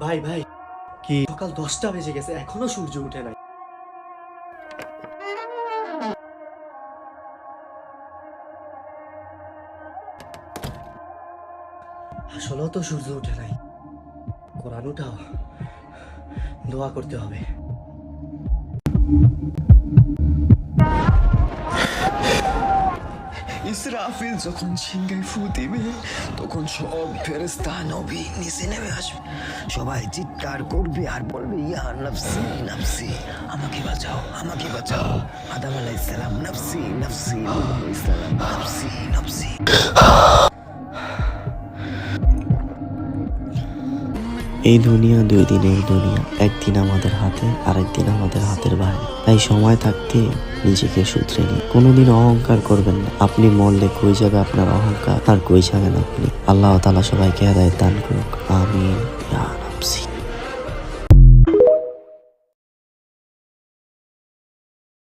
ভাই ভাই, কি সকাল 10টা বেজে গেছে, এখনো সূর্য উঠে নাই। আসলেও তো সূর্য উঠে নাই। কোরআন উঠাও, দোয়া করতে হবে। ইসরাফিল যখন সিংহায় ফু দিবে তখন সব ফেরেশতা নবী নিচে নেমে আসবে, সবাই চিৎকার করবে আর বলবে ইয়া নফসি নফসি, আমাকে বাঁচাও আমাকে বাঁচাও। আদম আলাইহিস সালাম নফসি নফসি, নূহ আলাইহিস সালাম নফসি নফসি। এই দুনিয়া 2 দিনের দুনিয়া, একদিন আমাদের হাতে আর একদিন আমাদের হাতের বাইরে। তাই সময় থাকতে নিজেকে শুধরে নিন। কোনোদিন অহংকার করবেন না। আপনি মরলে কই যাবে আপনার অহংকার, আর কই যাবেন আপনি। আল্লাহ তাআলা সবাইকে হেদায়েত দান করুক।